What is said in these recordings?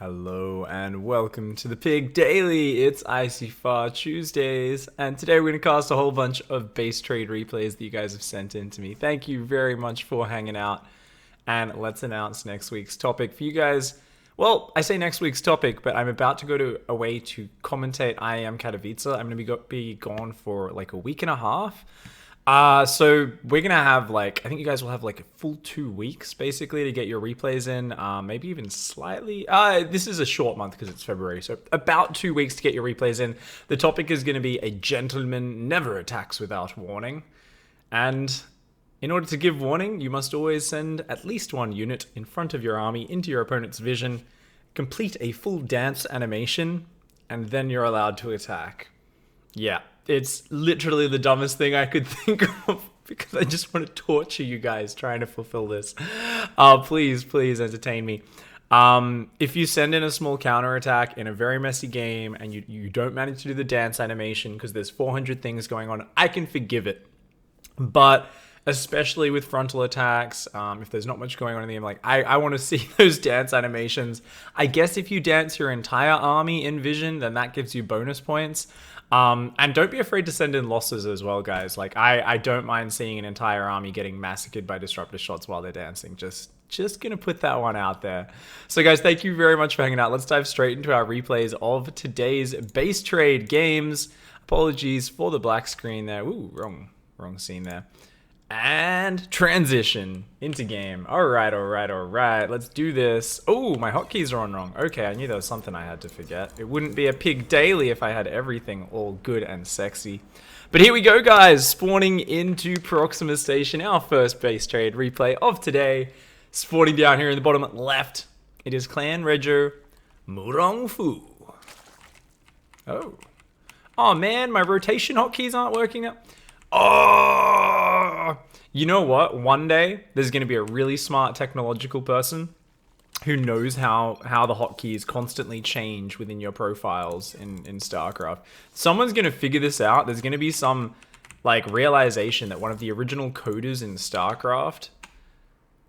Hello and welcome to the PiG Daily. It's ICYFAR Tuesdays, and today we're going to cast a whole bunch of base trade replays that you guys have sent in to me. Thank you very much for hanging out, and let's announce next week's topic for you guys. Well, I say next week's topic, but I'm about to go away to commentate I Am Katowice. I'm going to be gone for like a week and a half. So we're gonna have I think you guys will have like a full 2 weeks basically to get your replays in, maybe even slightly. This is a short month because it's February, so about 2 weeks to get your replays in. The topic is gonna be a gentleman never attacks without warning, and in order to give warning, you must always send at least one unit in front of your army into your opponent's vision, complete a full dance animation, and then you're allowed to attack. Yeah. It's literally the dumbest thing I could think of because I just want to torture you guys trying to fulfill this. Please entertain me. If you send in a small counterattack in a very messy game and you don't manage to do the dance animation because there's 400 things going on, I can forgive it. But especially with frontal attacks, if there's not much going on in the game, I want to see those dance animations. I guess if you dance your entire army in vision, then that gives you bonus points. And don't be afraid to send in losses as well, guys. I don't mind seeing an entire army getting massacred by disruptor shots while they're dancing. Just gonna put that one out there. So guys, thank you very much for hanging out. Let's dive straight into our replays of today's base trade games. Apologies for the black screen there. Ooh, wrong scene there. And transition into game. All right. Let's do this. Oh, my hotkeys are on wrong. Okay, I knew there was something I had to forget. It wouldn't be a PiG daily if I had everything all good and sexy. But here we go, guys. Spawning into Proxima Station, our first base trade replay of today. Spawning down here in the bottom left, it is Clan Rego Murongfu. Oh man, my rotation hotkeys aren't working now. Oh, you know what? One day there's going to be a really smart technological person who knows how the hotkeys constantly change within your profiles in StarCraft. Someone's going to figure this out. There's going to be some realization that one of the original coders in StarCraft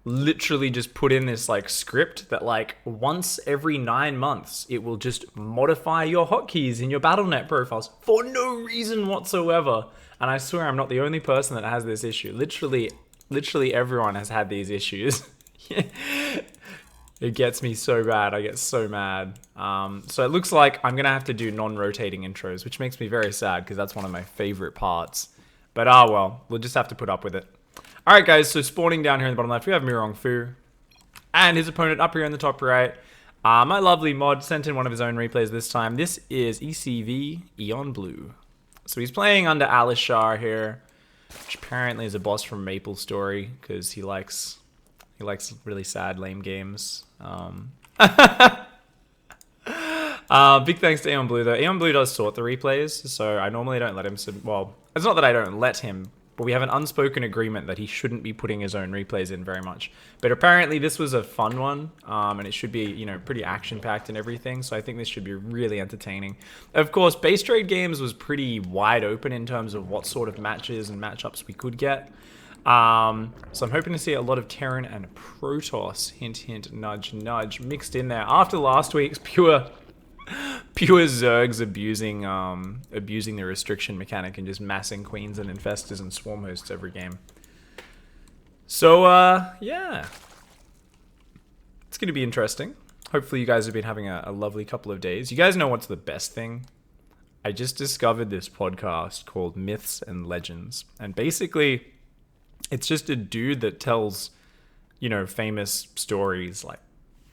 literally just put in this script that once every 9 months it will just modify your hotkeys in your BattleNet profiles for no reason whatsoever. And I swear I'm not the only person that has this issue. Literally everyone has had these issues. It gets me so bad. I get so mad. So it looks like I'm going to have to do non-rotating intros, which makes me very sad because that's one of my favorite parts. But well, we'll just have to put up with it. All right, guys, so spawning down here in the bottom left, we have Murongfu and his opponent up here in the top right. My lovely mod sent in one of his own replays this time. This is ECV Eon Blue. So he's playing under Alishar here, which apparently is a boss from Maple Story because he likes really sad, lame games. Big thanks to Eon Blue though. Eon Blue does sort the replays, so I normally don't let him. Well, it's not that I don't let him, but we have an unspoken agreement that he shouldn't be putting his own replays in very much. But apparently this was a fun one, and it should be, pretty action-packed and everything, so I think this should be really entertaining. Of course, base trade games was pretty wide open in terms of what sort of matches and matchups we could get. So I'm hoping to see a lot of Terran and Protoss, hint, hint, nudge, nudge, mixed in there. After last week's pure Zergs abusing the restriction mechanic and just massing queens and infestors and swarm hosts every game. So yeah, it's gonna be interesting. Hopefully you guys have been having a lovely couple of days. You guys know what's the best thing? I just discovered this podcast called Myths and Legends, and basically it's just a dude that tells famous stories like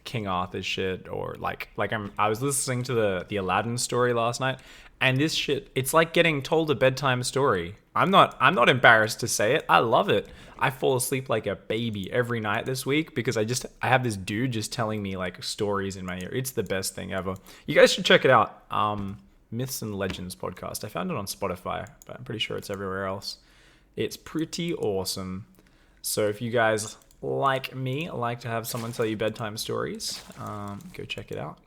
King Arthur shit, or I was listening to the Aladdin story last night, and this shit, it's like getting told a bedtime story. I'm not embarrassed to say it. I love it. I fall asleep like a baby every night this week because I have this dude just telling me stories in my ear. It's the best thing ever. You guys should check it out. Myths and Legends podcast. I found it on Spotify, but I'm pretty sure it's everywhere else. It's pretty awesome. So if you guys like me, like to have someone tell you bedtime stories, go check it out.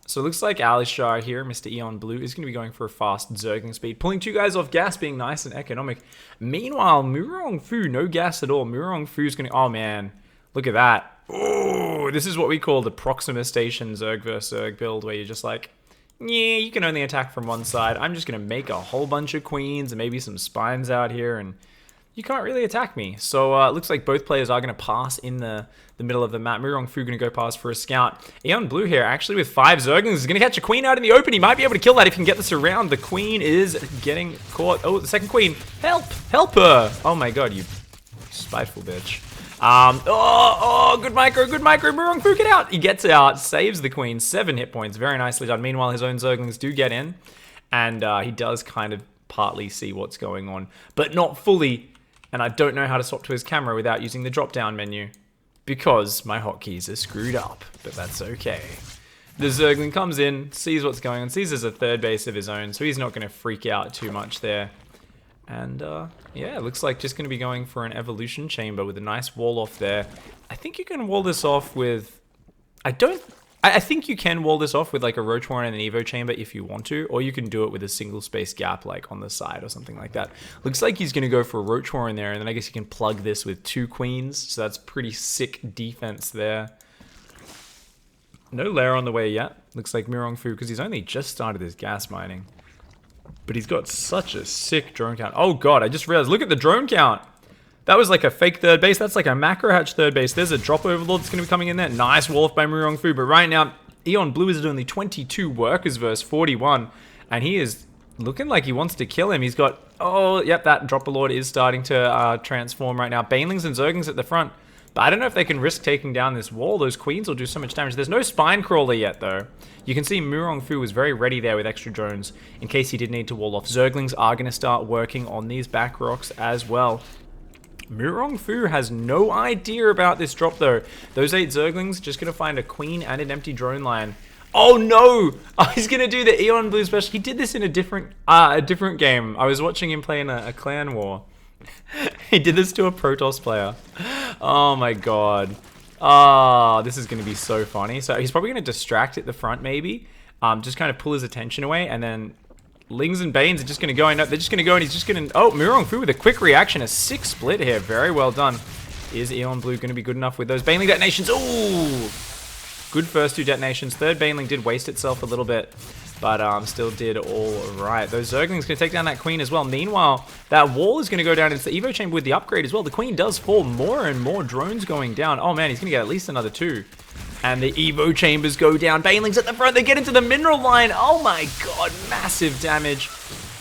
So it looks like Alishar here, Mr. Eon Blue, is going to be going for a fast zerging speed, pulling 2 guys off gas, being nice and economic. Meanwhile, Murongfu, no gas at all. Murongfu's going to... Oh, man. Look at that. Oh, Oh, this is what we call the Proxima Station Zerg vs. Zerg build, where you're just like, yeah, you can only attack from one side. I'm just going to make a whole bunch of queens and maybe some spines out here, and you can't really attack me. So it looks like both players are going to pass in the middle of the map. Mirong Fu going to go past for a scout. Eon Blue here, actually with 5 Zerglings, is going to catch a queen out in the open. He might be able to kill that if he can get this around. The queen is getting caught. Oh, the second queen. Help! Help her! Oh my god, you spiteful bitch. Good micro, good micro. Mirong Fu, get out! He gets out, saves the queen. 7 hit points. Very nicely done. Meanwhile, his own Zerglings do get in. And he does kind of partly see what's going on, but not fully. And I don't know how to swap to his camera without using the drop-down menu, because my hotkeys are screwed up, but that's okay. The Zergling comes in, sees what's going on, sees there's a third base of his own, so he's not going to freak out too much there. And yeah, it looks like just going to be going for an evolution chamber with a nice wall off there. I think you can wall this off with... I think you can wall this off with like a Roach Warren and an Evo chamber if you want to, or you can do it with a single space gap like on the side or something like that. Looks like he's going to go for a Roach Warren there, and then I guess you can plug this with 2 queens, so that's pretty sick defense there. No lair on the way yet. Looks like Mirong Fu, because he's only just started his gas mining. But he's got such a sick drone count. Oh god, I just realized, look at the drone count! That was like a fake third base. That's like a macro hatch third base. There's a drop overlord that's going to be coming in there. Nice wall off by Mirong Fu. But right now, Eon Blue is at only 22 workers versus 41. And he is looking like he wants to kill him. He's got... Oh, yep, that dropper lord is starting to transform right now. Banelings and Zerglings at the front. But I don't know if they can risk taking down this wall. Those queens will do so much damage. There's no spine crawler yet, though. You can see Mirong Fu was very ready there with extra drones in case he did need to wall off. Zerglings are going to start working on these back rocks as well. Mirong Fu has no idea about this drop, though. Those 8 Zerglings just going to find a queen and an empty drone line. Oh, no! Oh, he's going to do the Eon Blue special. He did this in a different game. I was watching him play in a clan war. He did this to a Protoss player. Oh, my God. Oh, this is going to be so funny. So he's probably going to distract at the front, maybe. Just kind of pull his attention away, and then... Lings and Banes are just going to go in. They're just going to go, and he's just going to... Oh, Mirong Fu with a quick reaction. A 6 split here. Very well done. Is Eon Blue going to be good enough with those Baneling detonations? Ooh! Good first 2 detonations. Third Baneling did waste itself a little bit, but still did all right. Those Zerglings going to take down that Queen as well. Meanwhile, that wall is going to go down into the Evo Chamber with the upgrade as well. The Queen does fall. More and more drones going down. Oh, man, he's going to get at least another 2. And the Evo Chambers go down. Banelings at the front. They get into the mineral line. Oh my god. Massive damage.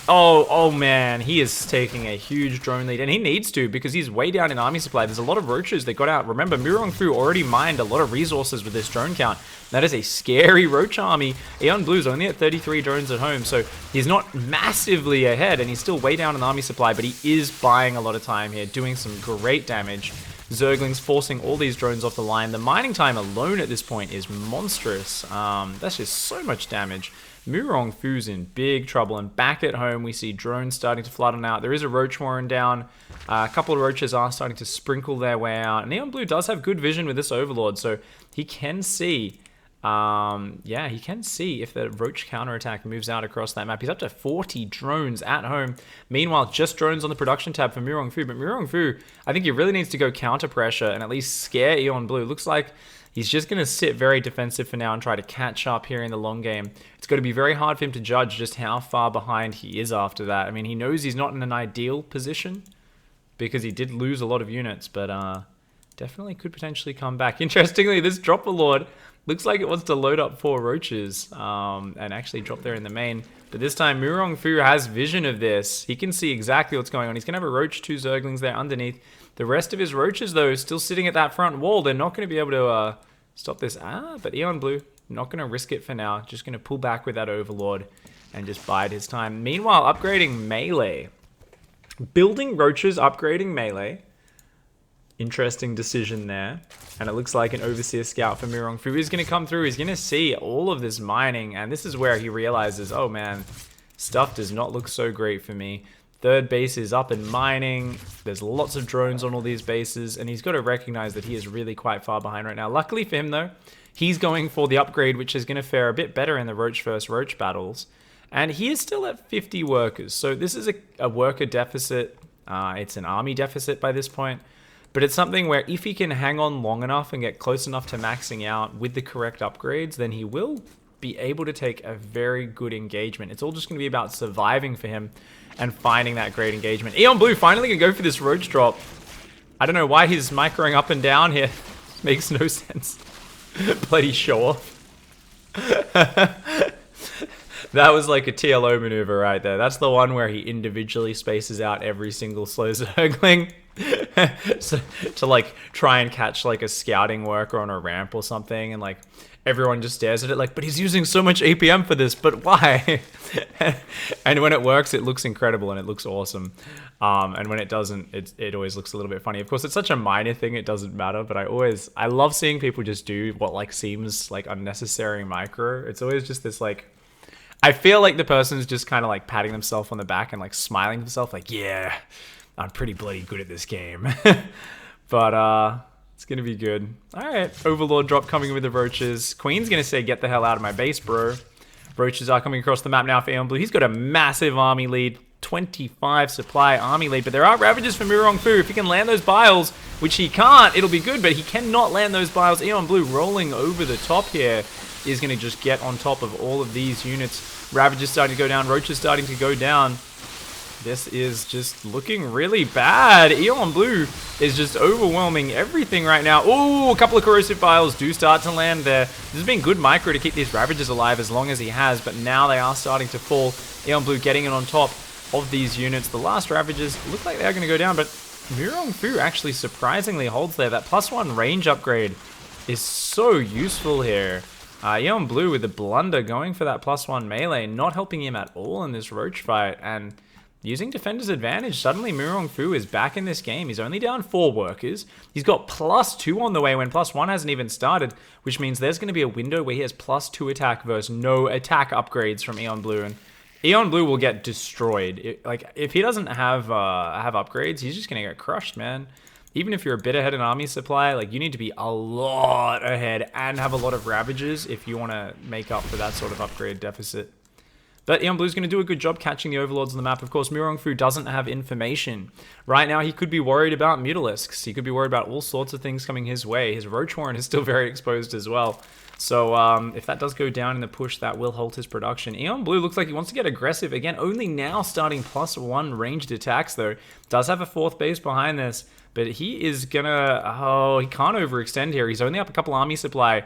Oh man. He is taking a huge drone lead. And he needs to, because he's way down in army supply. There's a lot of roaches that got out. Remember, Mirong Fu already mined a lot of resources with this drone count. That is a scary roach army. Eon Blue's only at 33 drones at home. So he's not massively ahead. And he's still way down in army supply. But he is buying a lot of time here. Doing some great damage. Zerglings forcing all these drones off the line. The mining time alone at this point is monstrous. That's just so much damage. Mirong Fu's in big trouble, and back at home we see drones starting to flood on out. There is a Roach Warren down. A couple of roaches are starting to sprinkle their way out. And Eon Blue does have good vision with this Overlord, so he can see... yeah, he can see if the roach counterattack moves out across that map. He's up to 40 drones at home. Meanwhile, just drones on the production tab for Mirong Fu. But Mirong Fu, I think he really needs to go counter pressure and at least scare Eon Blue. Looks like he's just going to sit very defensive for now and try to catch up here in the long game. It's going to be very hard for him to judge just how far behind he is after that. I mean, he knows he's not in an ideal position because he did lose a lot of units, but definitely could potentially come back. Interestingly, this Dropper Lord looks like it wants to load up 4 roaches and actually drop there in the main. But this time, Mirong Fu has vision of this. He can see exactly what's going on. He's going to have a roach, 2 Zerglings there underneath. The rest of his roaches, though, still sitting at that front wall. They're not going to be able to stop this. But Eon Blue, not going to risk it for now. Just going to pull back with that Overlord and just bide his time. Meanwhile, upgrading melee. Building roaches, upgrading melee. Interesting decision there. And it looks like an Overseer Scout for Mirong Fu is going to come through. He's going to see all of this mining. And this is where he realizes, oh man, stuff does not look so great for me. Third base is up and mining. There's lots of drones on all these bases. And he's got to recognize that he is really quite far behind right now. Luckily for him, though, he's going for the upgrade, which is going to fare a bit better in the Roach versus Roach battles. And he is still at 50 workers. So this is a worker deficit. It's an army deficit by this point. But it's something where if he can hang on long enough and get close enough to maxing out with the correct upgrades, then he will be able to take a very good engagement. It's all just going to be about surviving for him and finding that great engagement. Eon Blue finally going to go for this roach drop. I don't know why he's microing up and down here. Makes no sense. Bloody show off. That was like a TLO maneuver right there. That's the one where he individually spaces out every single slow zergling so, to like try and catch like a scouting worker on a ramp or something, and like everyone just stares at it like, but he's using so much APM for this, but why? And when it works, it looks incredible and it looks awesome. And when it doesn't, it always looks a little bit funny. Of course, it's such a minor thing, it doesn't matter, but I love seeing people just do what like seems like unnecessary micro. It's always just this like, I feel like the person's just kind of like patting themselves on the back and like smiling to themselves like, yeah, I'm pretty bloody good at this game. But it's gonna be good. All right, Overlord drop coming with the roaches. Queen's gonna say, get the hell out of my base, bro. Roaches are coming across the map now for Eon Blue. He's got a massive army lead, 25 supply army lead, but there are ravages for Mirong Fu. If he can land those biles, which he can't, it'll be good, but he cannot land those biles. Eon Blue rolling over the top here is going to just get on top of all of these units. Ravages starting to go down, Roaches starting to go down. This is just looking really bad. Eon Blue is just overwhelming everything right now. Oh, a couple of corrosive biles do start to land there. This has been good micro to keep these Ravages alive as long as he has, but now they are starting to fall. Eon Blue getting it on top of these units. The last Ravages look like they're going to go down, but Mirong Fu actually surprisingly holds there. That +1 range upgrade is so useful here. Eon Blue with the blunder going for that +1 melee, not helping him at all in this roach fight, and using Defender's Advantage, suddenly Mirong Fu is back in this game. He's only down 4 workers. He's got +2 on the way when +1 hasn't even started, which means there's going to be a window where he has +2 attack versus no attack upgrades from Eon Blue, and Eon Blue will get destroyed. Like, if he doesn't have upgrades, he's just going to get crushed, man. Even if you're a bit ahead in army supply, like, you need to be a lot ahead and have a lot of Ravages if you want to make up for that sort of upgrade deficit. But Eon Blue's going to do a good job catching the Overlords on the map. Of course, Mirong Fu doesn't have information. Right now, he could be worried about Mutalisks. He could be worried about all sorts of things coming his way. His Roach Warren is still very exposed as well. So if that does go down in the push, that will halt his production. Eon Blue looks like he wants to get aggressive. Again, only now starting +1 ranged attacks, though. Does have a 4th base behind this, but he is gonna... Oh, he can't overextend here. He's only up a couple army supply.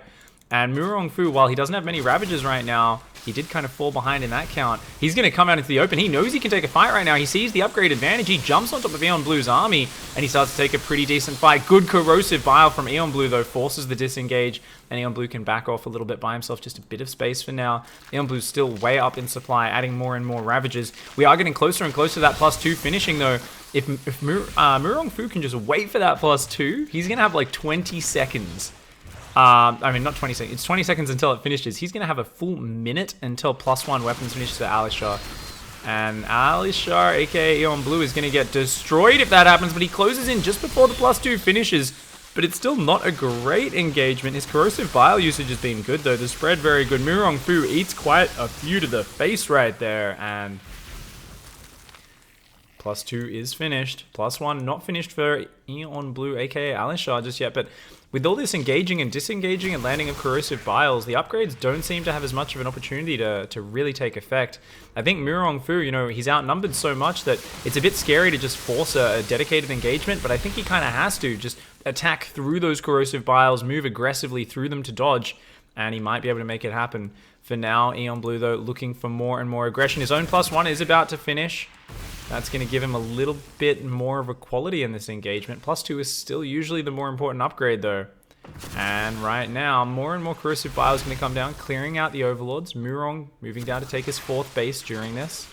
And Mirong Fu, while he doesn't have many Ravages right now, he did kind of fall behind in that count. He's going to come out into the open. He knows he can take a fight right now. He sees the upgrade advantage. He jumps on top of Eon Blue's army, and he starts to take a pretty decent fight. Good corrosive bile from Eon Blue, though, forces the disengage, and Eon Blue can back off a little bit by himself. Just a bit of space for now. Eon Blue's still way up in supply, adding more and more Ravages. We are getting closer and closer to that +2 finishing, though. If Mirong Fu can just wait for that +2, he's going to have like 20 seconds. I mean, not 20 seconds. It's 20 seconds until it finishes. He's going to have a full minute until +1 weapons finishes for Alisher. And Alisher, aka Eon Blue, is going to get destroyed if that happens, but he closes in just before the +2 finishes. But it's still not a great engagement. His corrosive bile usage has been good, though. The spread very good. Mirong Fu eats quite a few to the face right there, and +2 is finished. +1 not finished for Eon Blue, aka Alisher, just yet, but with all this engaging and disengaging and landing of corrosive biles, the upgrades don't seem to have as much of an opportunity to really take effect. I think Mirong Fu, you know, he's outnumbered so much that it's a bit scary to just force a dedicated engagement, but I think he kind of has to just attack through those corrosive biles, move aggressively through them to dodge, and he might be able to make it happen. For now, Eon Blue, though, looking for more and more aggression. His own +1 is about to finish. That's going to give him a little bit more of a quality in this engagement. +2 is still usually the more important upgrade, though. And right now, more and more corrosive bile is going to come down, clearing out the Overlords. Mirong moving down to take his 4th base during this.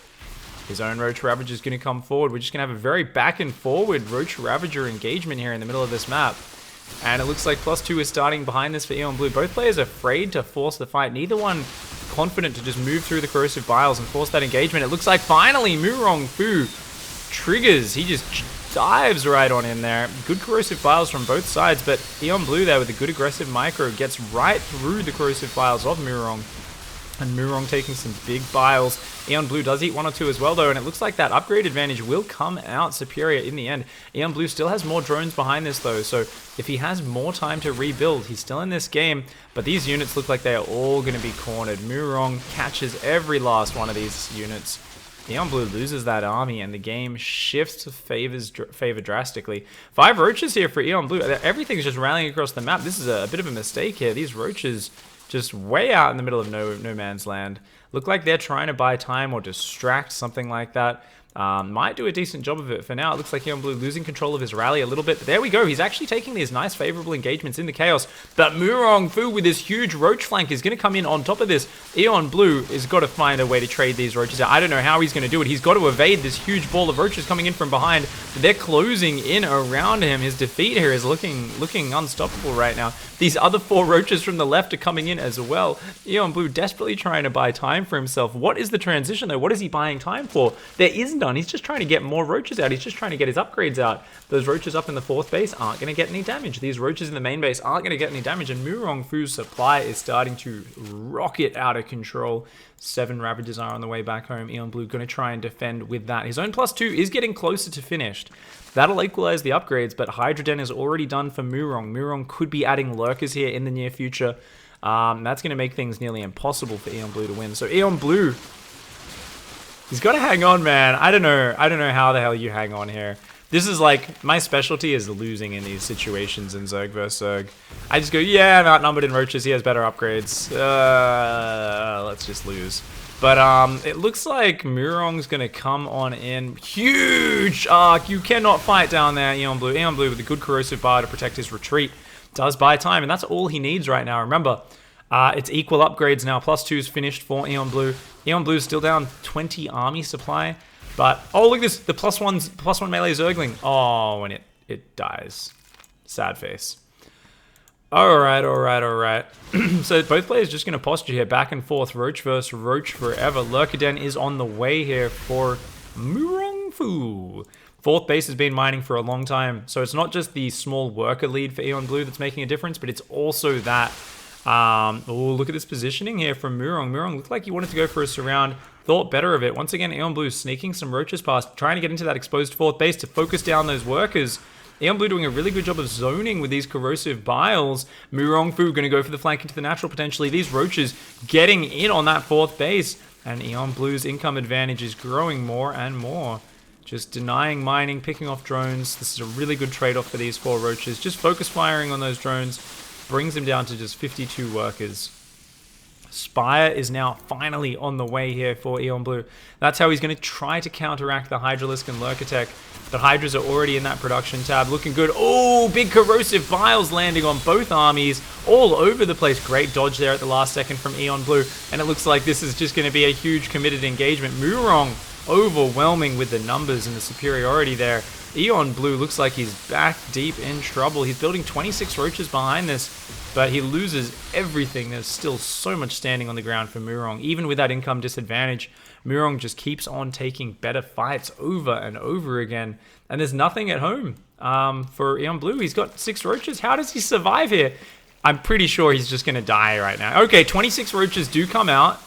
His own Roach Ravager is going to come forward. We're just going to have a very back and forward Roach Ravager engagement here in the middle of this map. And it looks like +2 is starting behind this for Eon Blue. Both players are afraid to force the fight. Neither one confident to just move through the corrosive biles and force that engagement. It looks like finally Mirong Fu triggers. He just dives right on in there. Good corrosive biles from both sides, but Eon Blue there with a good aggressive micro gets right through the corrosive biles of Mirong And Murong taking some big biles. Eon Blue does eat 1 or 2 as well, though, and it looks like that upgrade advantage will come out superior in the end. Eon Blue still has more drones behind this, though, so if he has more time to rebuild, he's still in this game, but these units look like they are all going to be cornered. Murong catches every last one of these units. Eon Blue loses that army, and the game shifts to favor drastically. 5 roaches here for Eon Blue. Everything's just rallying across the map. This is a bit of a mistake here. These roaches just way out in the middle of no man's land. Look like they're trying to buy time or distract, something like that. Might do a decent job of it. For now, it looks like Eon Blue losing control of his rally a little bit. But there we go. He's actually taking these nice favorable engagements in the chaos. But Murong Fu with this huge roach flank is going to come in on top of this. Eon Blue has got to find a way to trade these roaches out. I don't know how he's going to do it. He's got to evade this huge ball of roaches coming in from behind. But they're closing in around him. His defeat here is looking unstoppable right now. These other 4 roaches from the left are coming in as well. Eon Blue desperately trying to buy time for himself. What is the transition, though? What is he buying time for? There is none. He's just trying to get more roaches out. He's just trying to get his upgrades out. Those roaches up in the 4th base aren't going to get any damage. These roaches in the main base aren't going to get any damage. And Murong Fu's supply is starting to rocket out of control. 7 Ravagers are on the way back home. Eon Blue going to try and defend with that. His own +2 is getting closer to finished. That'll equalize the upgrades, but Hydroden is already done for Murong. Murong could be adding lurkers here in the near future. That's going to make things nearly impossible for Eon Blue to win. So Eon Blue, he's got to hang on, man. I don't know how the hell you hang on here. This is like, my specialty is losing in these situations in Zerg vs. Zerg. I just go, yeah, I'm outnumbered in roaches. He has better upgrades. Let's just lose. But it looks like Murong's going to come on in. Huge arc. You cannot fight down there, Eon Blue. Eon Blue with a good corrosive bar to protect his retreat. Does buy time, and that's all he needs right now. Remember, it's equal upgrades now. +2's finished for Eon Blue. Eon Blue's still down 20 army supply. But, oh, look at this. The +1 melee Zergling. Oh, and it dies. Sad face. Alright. So both players just going to posture here, back and forth, roach versus roach forever. Lurkaden is on the way here for Murong Fu. 4th base has been mining for a long time, so it's not just the small worker lead for Eon Blue that's making a difference, but it's also that. Oh, look at this positioning here from Murong. Murong looked like he wanted to go for a surround, thought better of it. Once again, Eon Blue sneaking some roaches past, trying to get into that exposed 4th base to focus down those workers. Eon Blue doing a really good job of zoning with these corrosive biles. Murong Fu going to go for the flank into the natural potentially. These roaches getting in on that 4th base. And Eon Blue's income advantage is growing more and more. Just denying mining, picking off drones. This is a really good trade-off for these 4 roaches. Just focus firing on those drones brings them down to just 52 workers. Spire is now finally on the way here for Eon Blue. That's how he's going to try to counteract the Hydralisk and Lurker tech. But Hydras are already in that production tab, looking good. Oh, big corrosive vials landing on both armies, all over the place. Great dodge there at the last second from Eon Blue. And it looks like this is just going to be a huge committed engagement. Murong overwhelming with the numbers and the superiority there. Eon Blue looks like he's back deep in trouble. He's building 26 roaches behind this, but he loses everything. There's still so much standing on the ground for Murong. Even with that income disadvantage, Murong just keeps on taking better fights over and over again. And there's nothing at home for Eon Blue. He's got 6 roaches. How does he survive here? I'm pretty sure he's just going to die right now. Okay, 26 roaches do come out.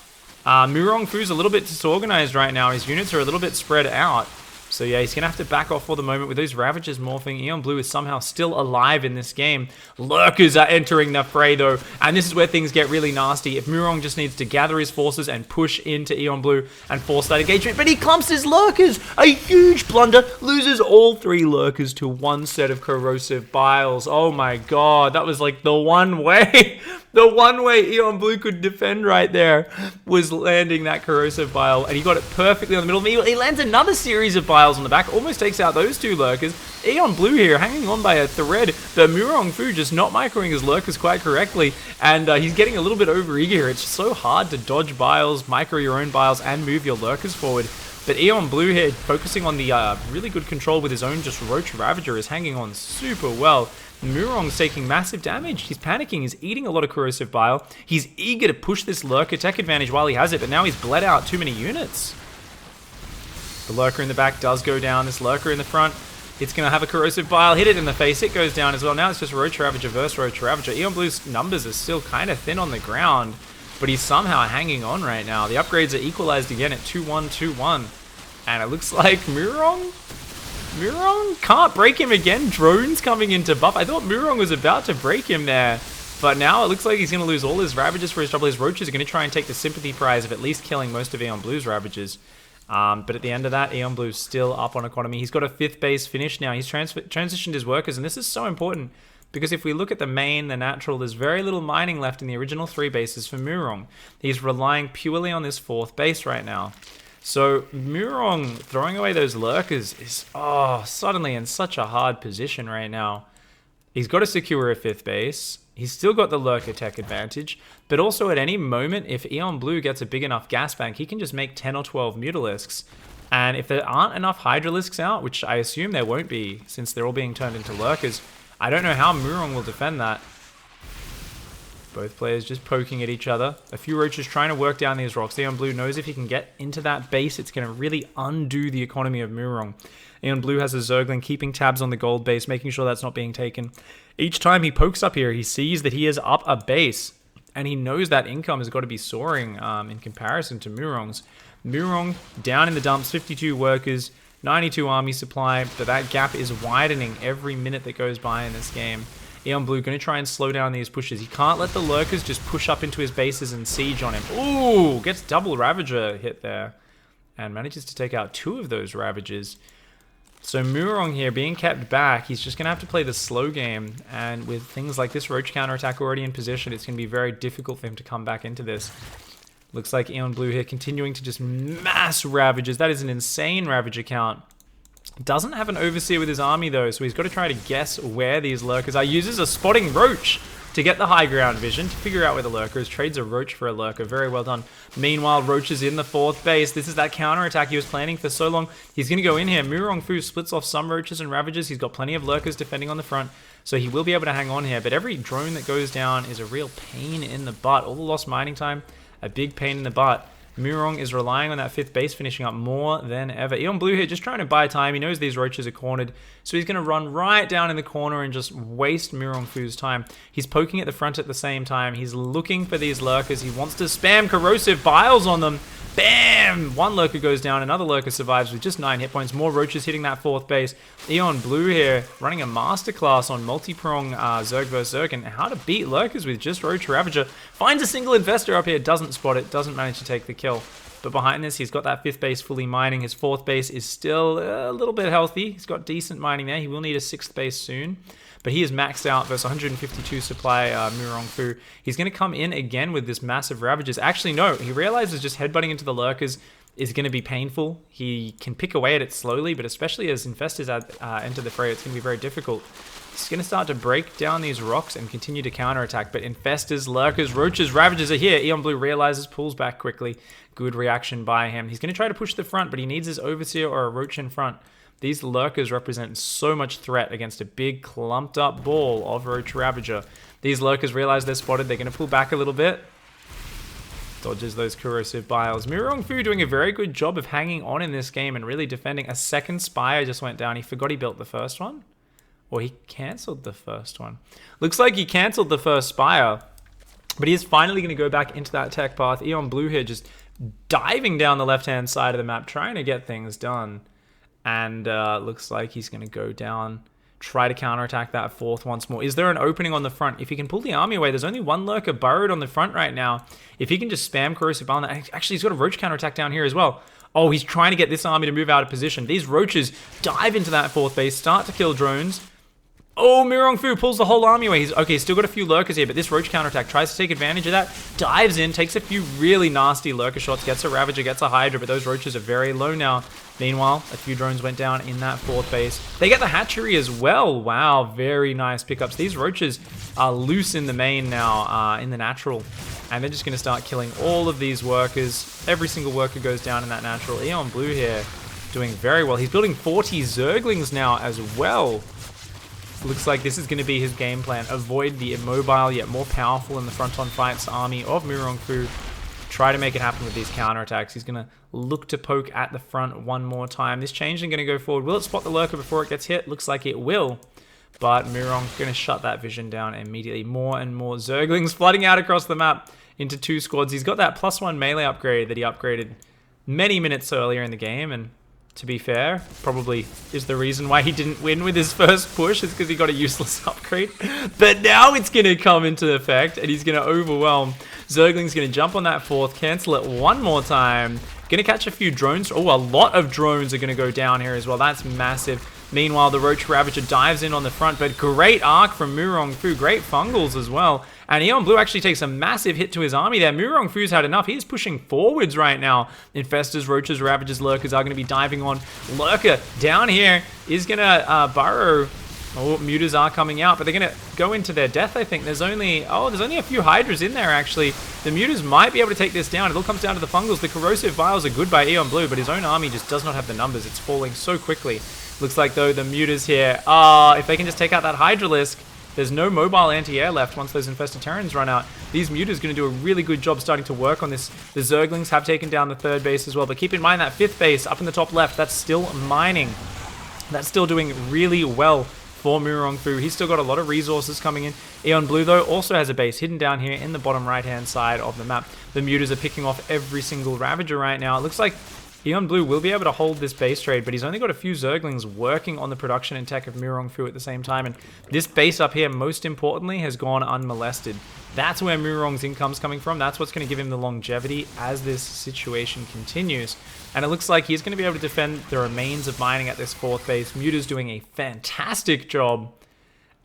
Murong Fu's a little bit disorganized right now. His units are a little bit spread out. So yeah, he's going to have to back off for the moment with those Ravagers morphing. Eon Blue is somehow still alive in this game. Lurkers are entering the fray though, and this is where things get really nasty. If Murong just needs to gather his forces and push into Eon Blue and force that engagement, but he clumps his Lurkers! A huge blunder, loses all 3 Lurkers to 1 set of corrosive biles. Oh my god, that was like the one way... The one way Eon Blue could defend right there was landing that corrosive bile, and he got it perfectly on the middle. He lands another series of biles on the back, almost takes out those 2 lurkers. Eon Blue here hanging on by a thread, but Murong Fu just not microing his lurkers quite correctly, and he's getting a little bit overeager here. It's so hard to dodge biles, micro your own biles, and move your lurkers forward. But Eon Blue here, focusing on the really good control with his own just Roach Ravager, is hanging on super well. Murong's taking massive damage. He's panicking. He's eating a lot of corrosive bile. He's eager to push this Lurker tech advantage while he has it, but now he's bled out too many units. The Lurker in the back does go down. This Lurker in the front, it's going to have a corrosive bile. Hit it in the face. It goes down as well. Now it's just Roach Ravager versus Roach Ravager. Eon Blue's numbers are still kind of thin on the ground, but he's somehow hanging on right now. The upgrades are equalized again at 2-1, 2-1. And it looks like Murong can't break him again. Drones coming into buff. I thought Murong was about to break him there. But now it looks like he's going to lose all his Ravages for his trouble. His Roaches are going to try and take the sympathy prize of at least killing most of Aeon Blue's Ravages. But at the end of that, Aeon Blue's still up on economy. He's got a 5th base finish now. He's transitioned his workers, and this is so important because if we look at the main, the natural, there's very little mining left in the original 3 bases for Murong. He's relying purely on this 4th base right now. So Murong throwing away those lurkers is suddenly in such a hard position right now. He's got to secure a 5th base. He's still got the lurker tech advantage, but also at any moment, if Aeon Blue gets a big enough gas bank, he can just make 10 or 12 Mutalisks. And if there aren't enough Hydralisks out, which I assume there won't be since they're all being turned into lurkers, I don't know how Murong will defend that. Both players just poking at each other. A few Roaches trying to work down these rocks. Aeon Blue knows if he can get into that base, it's going to really undo the economy of Murong. Aeon Blue has a Zergling keeping tabs on the gold base, making sure that's not being taken. Each time he pokes up here, he sees that he is up a base, and he knows that income has got to be soaring in comparison to Murong's. Murong down in the dumps, 52 workers, 92 army supply, but that gap is widening every minute that goes by in this game. Aeon Blue going to try and slow down these pushes. He can't let the lurkers just push up into his bases and siege on him. Ooh, gets double Ravager hit there. And manages to take out 2 of those Ravagers. So Murong here being kept back, he's just going to have to play the slow game. And with things like this Roach counterattack already in position, it's going to be very difficult for him to come back into this. Looks like Aeon Blue here continuing to just mass Ravagers. That is an insane Ravager count. Doesn't have an Overseer with his army though, so he's got to try to guess where these lurkers are. Uses a spotting Roach to get the high ground vision, to figure out where the lurker is. Trades a Roach for a lurker. Very well done. Meanwhile, Roach is in the 4th base. This is that counterattack he was planning for so long. He's going to go in here. Murong Fu splits off some Roaches and Ravagers. He's got plenty of lurkers defending on the front, so he will be able to hang on here. But every drone that goes down is a real pain in the butt. All the lost mining time, a big pain in the butt. Murong is relying on that 5th base finishing up more than ever. Aeon Blue here just trying to buy time. He knows these Roaches are cornered, so he's going to run right down in the corner and just waste Murong Fu's time. He's poking at the front at the same time. He's looking for these lurkers. He wants to spam Corrosive Biles on them. Bam! One lurker goes down, another lurker survives with just 9 hit points. More Roaches hitting that 4th base. Aeon Blue here running a masterclass on multi-prong Zerg vs Zerg and how to beat lurkers with just Roach Ravager. Finds a single investor up here, doesn't spot it, doesn't manage to take the kill. But behind this, he's got that 5th base fully mining. His 4th base is still a little bit healthy. He's got decent mining there. He will need a 6th base soon. But he is maxed out versus 152 supply Murong Fu. He's going to come in again with this massive Ravages. Actually, no. He realizes just headbutting into the lurkers is going to be painful. He can pick away at it slowly, but especially as infestors enter the fray, it's going to be very difficult. He's going to start to break down these rocks and continue to counterattack. But infestors, lurkers, Roaches, Ravagers are here. Aeon Blue realizes, pulls back quickly. Good reaction by him. He's going to try to push the front, but he needs his Overseer or a Roach in front. These lurkers represent so much threat against a big clumped up ball of Roach Ravager. These lurkers realize they're spotted. They're going to pull back a little bit. Dodges those Corrosive Biles. Murong Fu doing a very good job of hanging on in this game and really defending. A 2nd Spire just went down. He forgot he built the 1st one. Or he cancelled the 1st one. Looks like he cancelled the 1st Spire. But he is finally going to go back into that tech path. Aeon Blue here just diving down the left-hand side of the map, trying to get things done. And looks like he's going to go down, try to counterattack that 4th once more. Is there an opening on the front? If he can pull the army away, there's only 1 lurker burrowed on the front right now. If he can just spam Corrosive Bile, actually he's got a Roach counterattack down here as well. Oh, he's trying to get this army to move out of position. These Roaches dive into that 4th base, start to kill drones. Oh, Murong Fu pulls the whole army away. He's still got a few lurkers here, but this Roach counterattack tries to take advantage of that. Dives in, takes a few really nasty lurker shots, gets a Ravager, gets a Hydra, but those Roaches are very low now. Meanwhile, a few drones went down in that 4th base. They get the hatchery as well. Wow, very nice pickups. These Roaches are loose in the main now, in the natural. And they're just going to start killing all of these workers. Every single worker goes down in that natural. Aeon Blue here doing very well. He's building 40 Zerglings now as well. Looks like this is going to be his game plan. Avoid the immobile yet more powerful in the front-on fights army of Murong Fu. Try to make it happen with these counterattacks. He's going to look to poke at the front one more time. This changeling going to go forward. Will it spot the lurker before it gets hit? Looks like it will. but Mirong's going to shut that vision down immediately. More and more Zerglings flooding out across the map into 2 squads. He's got that +1 melee upgrade that he upgraded many minutes earlier in the game, and to be fair, probably is the reason why he didn't win with his first push, is because he got a useless upgrade. But now it's going to come into effect, and he's going to overwhelm. Zergling's going to jump on that 4th, cancel it one more time. Going to catch a few drones. Oh, a lot of drones are going to go down here as well. That's massive. Meanwhile, the Roach Ravager dives in on the front, but great arc from Murong Fu. Great fungals as well. And Eon Blue actually takes a massive hit to his army there. Murong Fu's had enough. He's pushing forwards right now. Infestors, Roaches, Ravagers, Lurkers are going to be diving on. Lurker down here is going to burrow. Oh, Mutas are coming out, but they're going to go into their death, I think. There's only a few Hydras in there, actually. The Mutas might be able to take this down. It all comes down to the Fungals. The Corrosive Vials are good by Eon Blue, but his own army just does not have the numbers. It's falling so quickly. Looks like, though, the Mutas here, if they can just take out that Hydralisk, there's no mobile anti-air left once those Infested Terrans run out. These Mutas are going to do a really good job starting to work on this. The Zerglings have taken down the 3rd base as well, but keep in mind that 5th base up in the top left, that's still mining. That's still doing really well for Murong Fu. He's still got a lot of resources coming in. Eon Blue, though, also has a base hidden down here in the bottom right-hand side of the map. The Mutas are picking off every single Ravager right now. It looks like Eon Blue will be able to hold this base trade, but he's only got a few Zerglings working on the production and tech of Murong Fu at the same time. And this base up here, most importantly, has gone unmolested. That's where Murong's income's coming from. That's what's going to give him the longevity as this situation continues. And it looks like he's going to be able to defend the remains of mining at this 4th base. Muta's doing a fantastic job.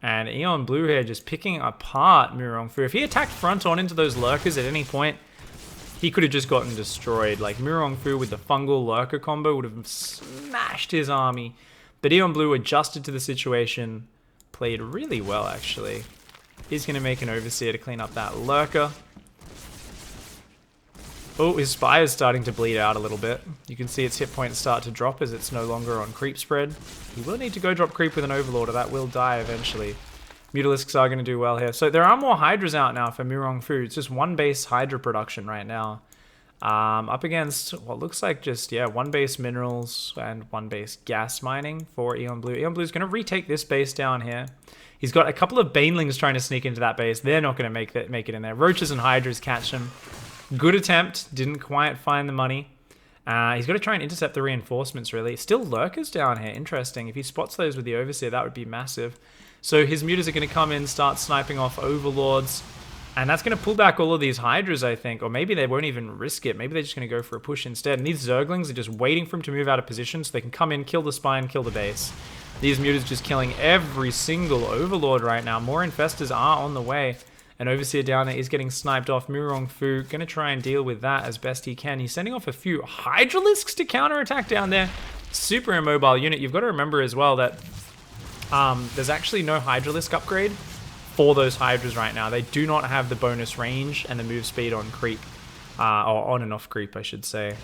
And Eon Blue here just picking apart Murong Fu. If he attacked front on into those Lurkers at any point, he could have just gotten destroyed. Like, Murong Fu with the Fungal Lurker combo would have smashed his army. But Eon Blue adjusted to the situation, played really well, actually. He's going to make an Overseer to clean up that Lurker. Oh, his Spire is starting to bleed out a little bit. You can see its hit points start to drop as it's no longer on creep spread. He will need to go drop creep with an Overlord, or that will die eventually. Mutalisks are going to do well here. So there are more Hydras out now for Murong Fu. It's just 1 base Hydra production right now. Up against what looks like just, 1 base Minerals and 1 base Gas Mining for Eon Blue. Eon Blue is going to retake this base down here. He's got a couple of Banelings trying to sneak into that base. They're not going to make it in there. Roaches and Hydras catch him. Good attempt. Didn't quite find the money. He's got to try and intercept the reinforcements, really. Still Lurkers down here. Interesting. If he spots those with the Overseer, that would be massive. So his Mutas are going to come in, start sniping off Overlords. And that's going to pull back all of these Hydras, I think. Or maybe they won't even risk it. Maybe they're just going to go for a push instead. And these Zerglings are just waiting for him to move out of position so they can come in, kill the Spine, kill the base. These Mutas just killing every single Overlord right now. More Infestors are on the way. An Overseer down there is getting sniped off. Murong Fu going to try and deal with that as best he can. He's sending off a few Hydralisks to counterattack down there. Super immobile unit. You've got to remember as well that there's actually no Hydralisk upgrade for those Hydras right now. They do not have the bonus range and the move speed on creep. Or on and off creep, I should say,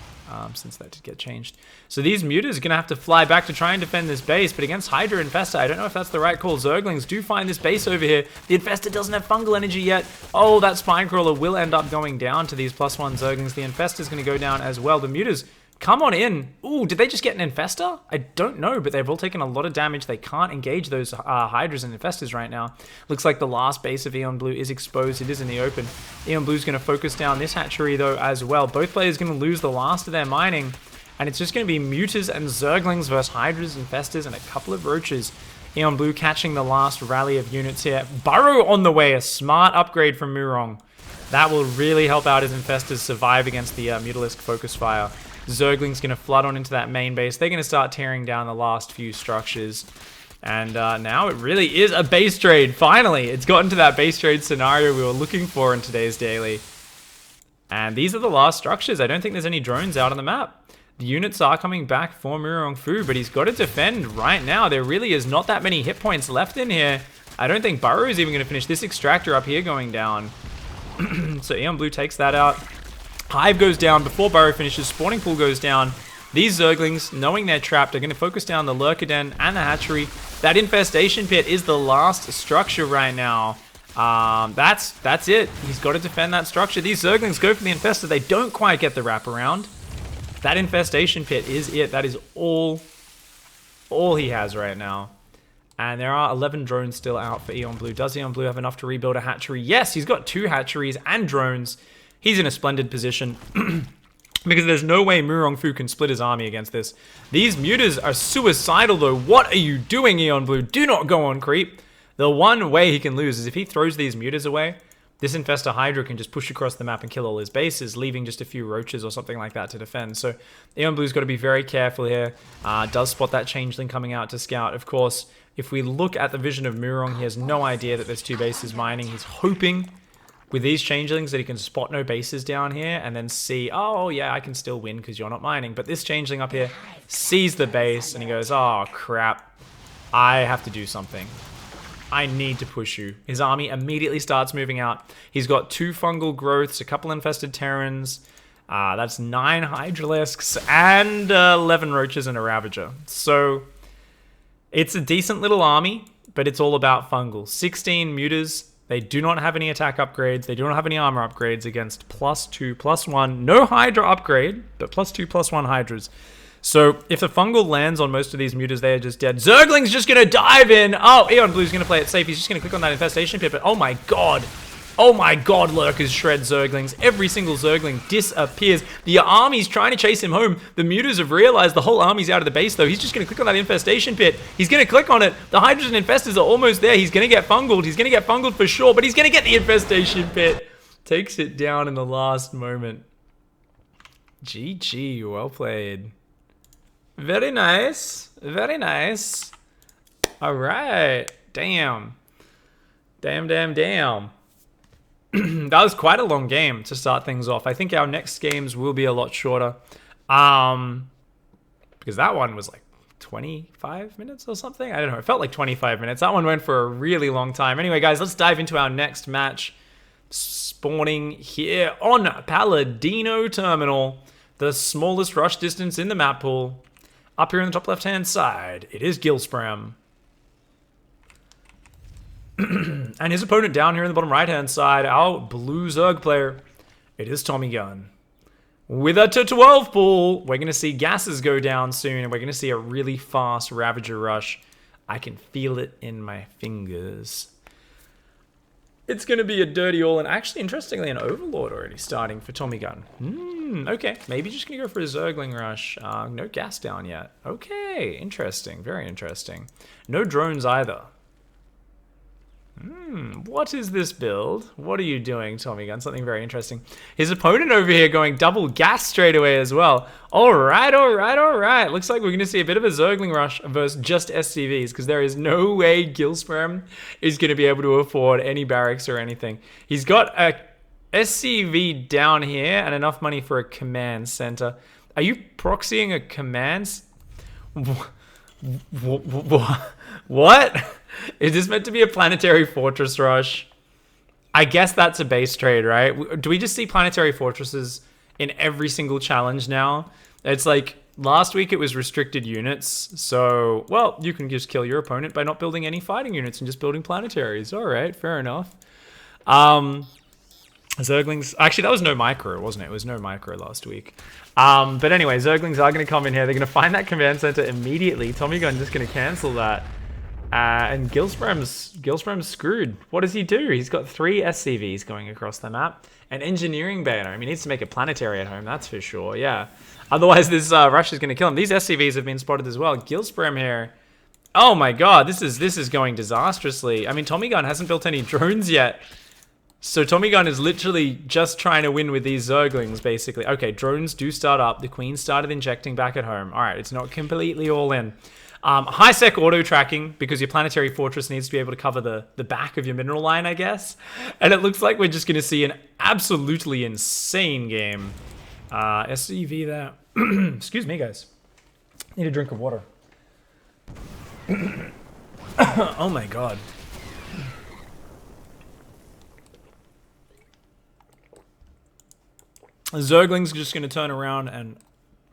since that did get changed. So these Mutas are going to have to fly back to try and defend this base, but against Hydra Infestor, I don't know if that's the right call. Zerglings do find this base over here. The Infestor doesn't have fungal energy yet. Oh, that Spinecrawler will end up going down to these +1 Zerglings. The Infestor's going to go down as well. The Mutas come on in. Ooh, did they just get an Infestor? I don't know, but they've all taken a lot of damage. They can't engage those Hydras and Infestors right now. Looks like the last base of Eon Blue is exposed. It is in the open. Eon Blue's going to focus down this hatchery, though, as well. Both players going to lose the last of their mining, and it's just going to be Mutas and Zerglings versus Hydras, Infestors, and a couple of Roaches. Eon Blue catching the last rally of units here. Burrow on the way, a smart upgrade from Murong. That will really help out his Infestors survive against the Mutalisk Focus Fire. Zergling's going to flood on into that main base. They're going to start tearing down the last few structures. And now it really is a base trade. Finally, it's gotten to that base trade scenario we were looking for in today's daily. And these are the last structures. I don't think there's any drones out on the map. The units are coming back for Murong Fu, but he's got to defend right now. There really is not that many hit points left in here. I don't think Burrow is even going to finish this extractor up here going down. So Eon Blue takes that out. Hive goes down before Burrow finishes. Spawning Pool goes down. These Zerglings, knowing they're trapped, are going to focus down the Lurker Den and the Hatchery. That Infestation Pit is the last structure right now. That's it. He's got to defend that structure. These Zerglings go for the Infestor. They don't quite get the wraparound. That Infestation Pit is it. That is all he has right now. And there are 11 drones still out for Eon Blue. Does Eon Blue have enough to rebuild a hatchery? Yes, he's got 2 hatcheries and drones. He's in a splendid position. Because there's no way Murong Fu can split his army against this. These mutas are suicidal though. What are you doing, Eon Blue? Do not go on creep. The one way he can lose is if he throws these mutas away. This Infestor Hydra can just push across the map and kill all his bases, leaving just a few roaches or something like that to defend. So Eon Blue's got to be very careful here. Does spot that changeling coming out to scout. Of course, if we look at the vision of Murong, he has no idea that there's 2 bases mining. He's hoping with these changelings that he can spot no bases down here and then see, oh yeah, I can still win because you're not mining. But this changeling up here sees the base and he goes, oh crap, I have to do something. I need to push you. His army immediately starts moving out. He's got 2 fungal growths, a couple infested Terrans. That's 9 Hydralisks and 11 Roaches and a Ravager. So it's a decent little army, but it's all about fungal. 16 mutas. They do not have any attack upgrades. They do not have any armor upgrades against +2, +1. No Hydra upgrade, but +2, +1 Hydras. So if the fungal lands on most of these mutas, they are just dead. Zergling's just going to dive in. Oh, Eon Blue's going to play it safe. He's just going to click on that infestation pit. But oh my god. Oh my god, Lurkers shred Zerglings. Every single Zergling disappears. The army's trying to chase him home. The mutas have realized the whole army's out of the base, though. He's just going to click on that infestation pit. He's going to click on it. The Hydras and Infestors are almost there. He's going to get fungled. He's going to get fungled for sure, but he's going to get the infestation pit. Takes it down in the last moment. GG, well played. Very nice. Very nice. All right. Damn. Damn, damn, damn. That was quite a long game to start things off. I think our next games will be a lot shorter. Because that one was like 25 minutes or something. I don't know. It felt like 25 minutes. That one went for a really long time. Anyway, guys, let's dive into our next match. Spawning here on Paladino Terminal. The smallest rush distance in the map pool. Up here in the top left-hand side, it is Gilspram. And his opponent down here in the bottom right-hand side, our blue Zerg player, it is Tommy Gunn. With a 2-12 pool, we're going to see gases go down soon, and we're going to see a really fast Ravager rush. I can feel it in my fingers. It's going to be a dirty all, and actually, interestingly, an Overlord already starting for Tommy Gunn. Okay, maybe just going to go for a Zergling rush. No gas down yet. Okay, interesting, very interesting. No drones either. What is this build? What are you doing, Tommy Gunn? Something very interesting. His opponent over here going double gas straight away as well. All right, all right, all right. Looks like we're going to see a bit of a Zergling rush versus just SCVs, because there is no way Gilspram is going to be able to afford any barracks or anything. He's got a SCV down here and enough money for a command center. Are you proxying a command? What? Is this meant to be a planetary fortress rush? I guess that's a base trade, right? Do we just see planetary fortresses in every single challenge now? It's like last week it was restricted units. So, well, you can just kill your opponent by not building any fighting units and just building planetaries. All right, fair enough. Zerglings, actually that was no micro, wasn't it? It was no micro last week. But anyway, Zerglings are going to come in here. They're going to find that command center immediately. Tommy Gunn just going to cancel that. And Gilspram's screwed. What does he do? He's got 3 SCVs going across the map. An engineering banner. I mean, he needs to make a planetary at home, that's for sure, yeah. Otherwise, this rush is going to kill him. These SCVs have been spotted as well. Gilspram here. Oh my god, this is going disastrously. I mean, Tommy Gunn hasn't built any drones yet. So Tommy Gunn is literally just trying to win with these Zerglings, basically. Okay, drones do start up. The Queen started injecting back at home. All right, it's not completely all in. High-sec auto-tracking, because your planetary fortress needs to be able to cover the back of your mineral line, I guess. And it looks like we're just going to see an absolutely insane game. SCV there. Excuse me, guys. Need a drink of water. Oh my god. Zergling's just going to turn around and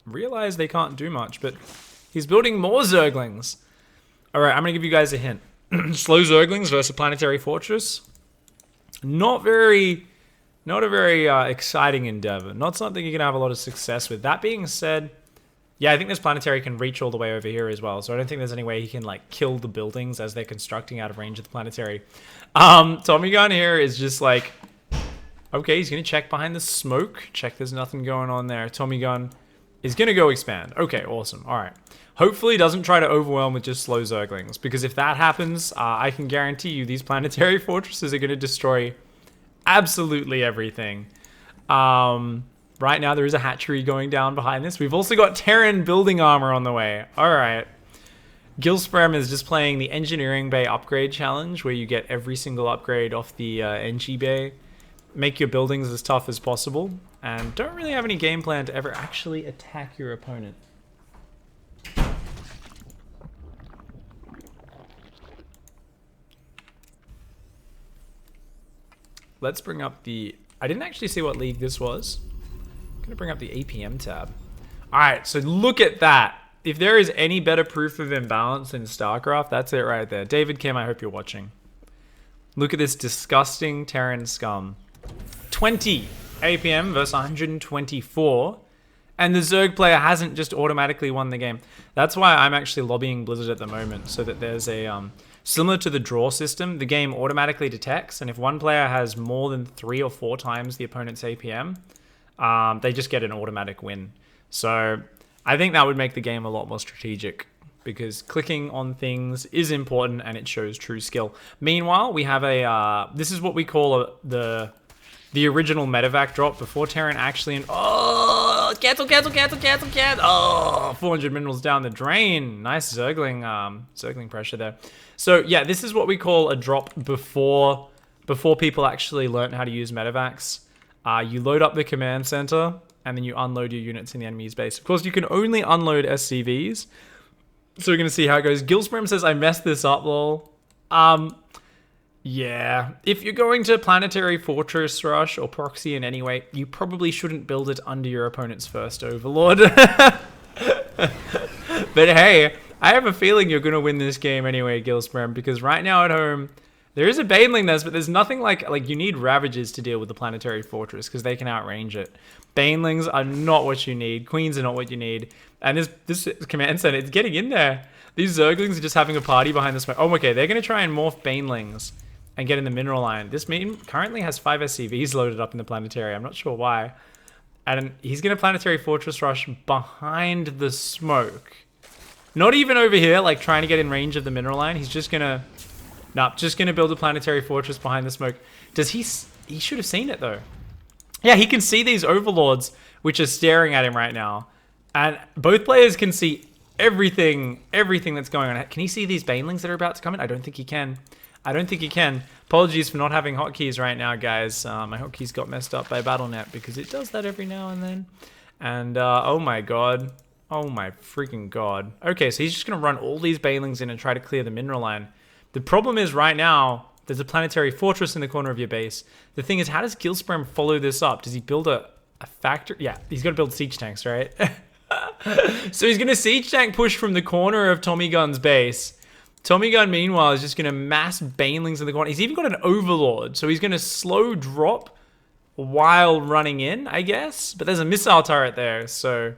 realize they can't do much, but he's building more Zerglings. All right, I'm going to give you guys a hint. Slow Zerglings versus a planetary fortress. Not a very exciting endeavor. Not something you're going to have a lot of success with. That being said, Yeah, I think this planetary can reach all the way over here as well. So I don't think there's any way he can like kill the buildings as they're constructing out of range of the planetary. Tommy Gun here is just like, okay, he's going to check behind the smoke. Check there's nothing going on there. Tommy Gun is going to go expand. Okay, awesome. All right. Hopefully he doesn't try to overwhelm with just slow Zerglings, because if that happens, I can guarantee you these planetary fortresses are going to destroy absolutely everything. Right now there is a hatchery going down behind this. We've also got Terran building armor on the way. All right. Gilsprem is just playing the Engineering Bay upgrade challenge, where you get every single upgrade off the NG Bay. Make your buildings as tough as possible, and don't really have any game plan to ever actually attack your opponent. Let's bring up the... I didn't actually see what league this was. I'm going to bring up the APM tab. Alright, so look at that. If there is any better proof of imbalance in StarCraft, that's it right there. David Kim, I hope you're watching. Look at this disgusting Terran scum. 20 APM versus 124. And the Zerg player hasn't just automatically won the game. That's why I'm actually lobbying Blizzard at the moment, so that there's a... similar to the draw system, the game automatically detects, and if one player has more than 3 or 4 times the opponent's APM, they just get an automatic win. So I think that would make the game a lot more strategic, because clicking on things is important and it shows true skill. Meanwhile, we have a, this is what we call the original medevac drop before Terran actually, oh, cancel. Oh, 400 minerals down the drain. Nice Zergling pressure there. So yeah, this is what we call a drop before people actually learn how to use medevacs. You load up the command center and then you unload your units in the enemy's base. Of course, you can only unload SCVs. So we're gonna see how it goes. Gilsprem says, I messed this up, lol. Yeah, if you're going to Planetary Fortress Rush or Proxy in any way, you probably shouldn't build it under your opponent's first Overlord. But hey, I have a feeling you're going to win this game anyway, Gilsprem, because right now at home, there is a Baneling there, but there's nothing like you need Ravages to deal with the Planetary Fortress, because they can outrange it. Banelings are not what you need. Queens are not what you need. And this command center, it's getting in there. These Zerglings are just having a party behind the smoke. Oh, okay, they're going to try and morph Banelings and get in the mineral line. This meme currently has 5 SCVs loaded up in the planetary. I'm not sure why. And he's going to Planetary Fortress Rush behind the smoke. Not even over here, like trying to get in range of the mineral line. He's just going to... Nope, just going to build a Planetary Fortress behind the smoke. Does he... He should have seen it, though. Yeah, he can see these Overlords, which are staring at him right now. And both players can see everything that's going on. Can he see these Banelings that are about to come in? I don't think he can. I don't think he can. Apologies for not having hotkeys right now, guys. My hotkeys got messed up by BattleNet because it does that every now and then. And, oh my god. Oh my freaking god. Okay, so he's just going to run all these Banelings in and try to clear the mineral line. The problem is right now, there's a Planetary Fortress in the corner of your base. The thing is, how does Gilsprem follow this up? Does he build a factory? Yeah, he's got to build siege tanks, right? So he's going to siege tank push from the corner of Tommy Gun's base. Tommy Gun, meanwhile, is just going to mass Banelings in the corner. He's even got an Overlord, so he's going to slow drop while running in, I guess. But there's a missile turret there, so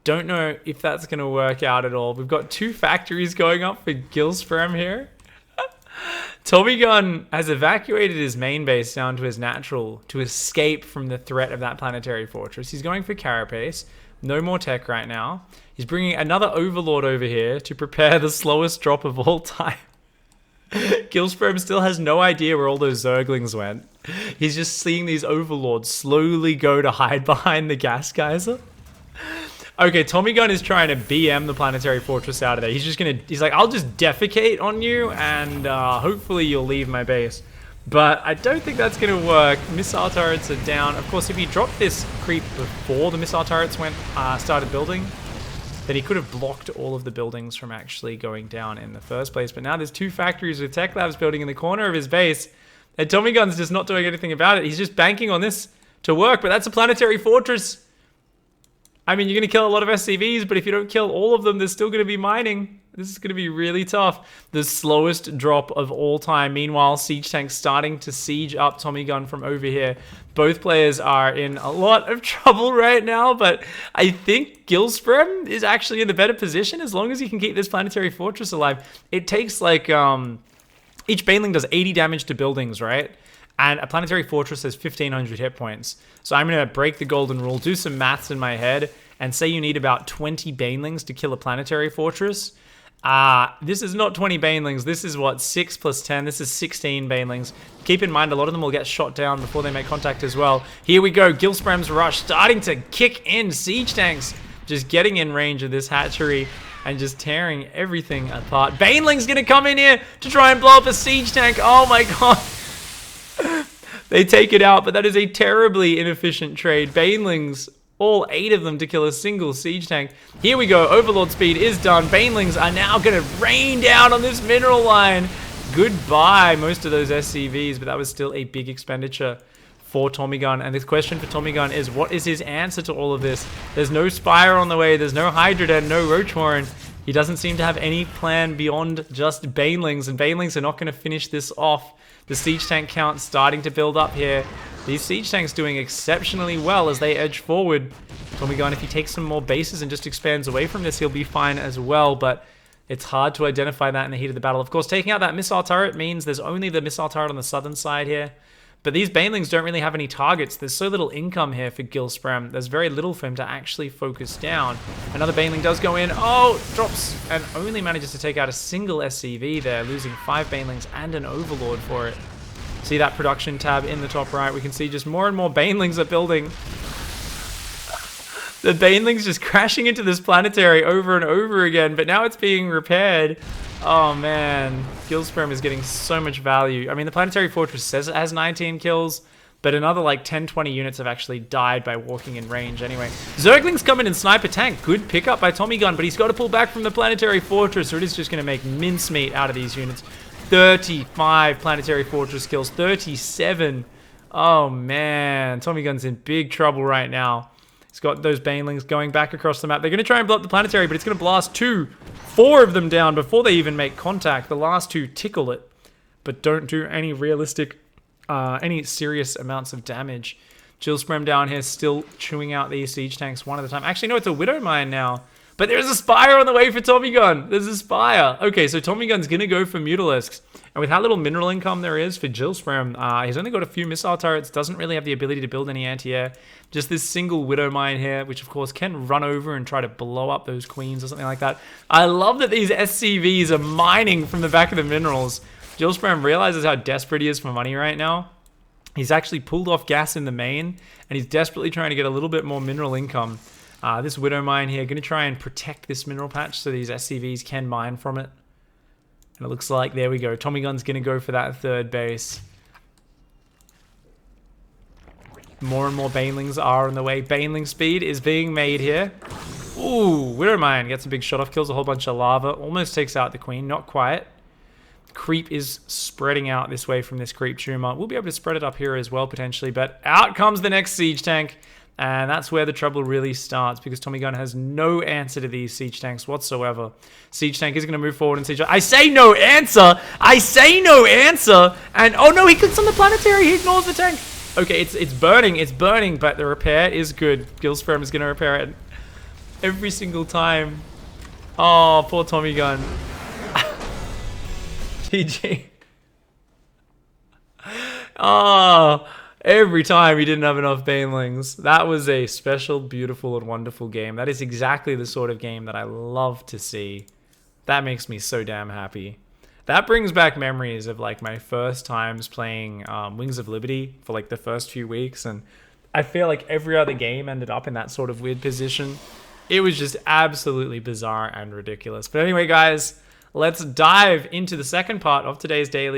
don't know if that's going to work out at all. We've got 2 factories going up for Gilsprem here. Tommy Gun has evacuated his main base down to his natural to escape from the threat of that Planetary Fortress. He's going for Carapace. No more tech right now. He's bringing another Overlord over here to prepare the slowest drop of all time. Gilsprem still has no idea where all those Zerglings went. He's just seeing these Overlords slowly go to hide behind the gas geyser. Okay, Tommy Gun is trying to BM the Planetary Fortress out of there. He's just gonna, he's like, I'll just defecate on you and hopefully you'll leave my base. But I don't think that's going to work. Missile turrets are down. Of course, if he dropped this creep before the missile turrets started building, then he could have blocked all of the buildings from actually going down in the first place. But now there's 2 factories with tech labs building in the corner of his base, and Tommy Gun's just not doing anything about it. He's just banking on this to work, but that's a Planetary Fortress. I mean, you're going to kill a lot of SCVs, but if you don't kill all of them, there's still going to be mining. This is going to be really tough. The slowest drop of all time. Meanwhile, Siege Tank's starting to siege up Tommy Gun from over here. Both players are in a lot of trouble right now, but I think Gilsprem is actually in the better position as long as he can keep this Planetary Fortress alive. It takes like, each Baneling does 80 damage to buildings, right? And a Planetary Fortress has 1,500 hit points. So I'm going to break the golden rule, do some maths in my head, and say you need about 20 Banelings to kill a Planetary Fortress. This is not 20 Banelings. This is what, 6 plus 10. This is 16 Banelings. Keep in mind, a lot of them will get shot down before they make contact as well. Here we go. Gilsprem's rush starting to kick in. Siege Tanks just getting in range of this hatchery and just tearing everything apart. Baneling's going to come in here to try and blow up a Siege Tank. Oh my god. They take it out, but that is a terribly inefficient trade. Banelings, all 8 of them to kill a single Siege Tank. Here we go. Overlord speed is done. Banelings are now going to rain down on this mineral line. Goodbye, most of those SCVs, but that was still a big expenditure for Tommy Gun. And this question for Tommy Gun is, what is his answer to all of this? There's no Spire on the way. There's no Hydroden, no Roachwarren. He doesn't seem to have any plan beyond just Banelings, and Banelings are not going to finish this off. The Siege Tank count starting to build up here. These Siege Tanks doing exceptionally well as they edge forward. Tommy Gun, if he takes some more bases and just expands away from this, he'll be fine as well, but it's hard to identify that in the heat of the battle. Of course, taking out that missile turret means there's only the missile turret on the southern side here. But these Banelings don't really have any targets. There's so little income here for Gilsprem. There's very little for him to actually focus down. Another Baneling does go in. Oh, drops and only manages to take out a single SCV there, losing 5 Banelings and an Overlord for it. See that production tab in the top right? We can see just more and more Banelings are building. The Banelings just crashing into this planetary over and over again, but now it's being repaired. Oh man, Gilsprem is getting so much value. I mean, the Planetary Fortress says it has 19 kills, but another like 10-20 units have actually died by walking in range anyway. Zerglings come in and snipe a tank. Good pickup by Tommy Gun, but he's got to pull back from the Planetary Fortress, or it is just going to make mincemeat out of these units. 35 Planetary Fortress kills, 37. Oh man, Tommy Gun's in big trouble right now. He's got those Banelings going back across the map. They're going to try and blow up the Planetary, but it's going to blast 4 of them down before they even make contact. The last 2 tickle it, but don't do any realistic, any serious amounts of damage. Gilsprem down here still chewing out these Siege Tanks one at a time. Actually, no, it's a Widow Mine now. But there's a Spire on the way for Tommy Gun. There's a Spire. Okay, so Tommy Gun's going to go for Mutalisks. And with how little mineral income there is for Gilsprem, he's only got a few missile turrets, doesn't really have the ability to build any anti-air. Just this single Widow Mine here, which of course can run over and try to blow up those queens or something like that. I love that these SCVs are mining from the back of the minerals. Gilsprem realizes how desperate he is for money right now. He's actually pulled off gas in the main, and he's desperately trying to get a little bit more mineral income. This Widow Mine here, going to try and protect this mineral patch so these SCVs can mine from it. And it looks like, there we go, Tommy Gun's going to go for that 3rd base. More and more Banelings are on the way. Baneling speed is being made here. Ooh, Widow Mine gets a big shot off, kills a whole bunch of lava, almost takes out the queen, not quite. Creep is spreading out this way from this creep tumor. We'll be able to spread it up here as well, potentially, but out comes the next Siege Tank. And that's where the trouble really starts, because Tommy Gun has no answer to these Siege Tanks whatsoever. Siege Tank is going to move forward and siege. I say no answer! I say no answer! And oh no, he clicks on the Planetary, he ignores the tank! Okay, it's burning, but the repair is good. Gilsprem is going to repair it every single time. Oh, poor Tommy Gun. GG. Oh, every time he didn't have enough Banelings. That was a special, beautiful, and wonderful game. That is exactly the sort of game that I love to see. That makes me so damn happy. That brings back memories of like my first times playing Wings of Liberty for like the first few weeks, and I feel like every other game ended up in that sort of weird position. It was just absolutely bizarre and ridiculous. But anyway, guys, let's dive into the second part of today's daily.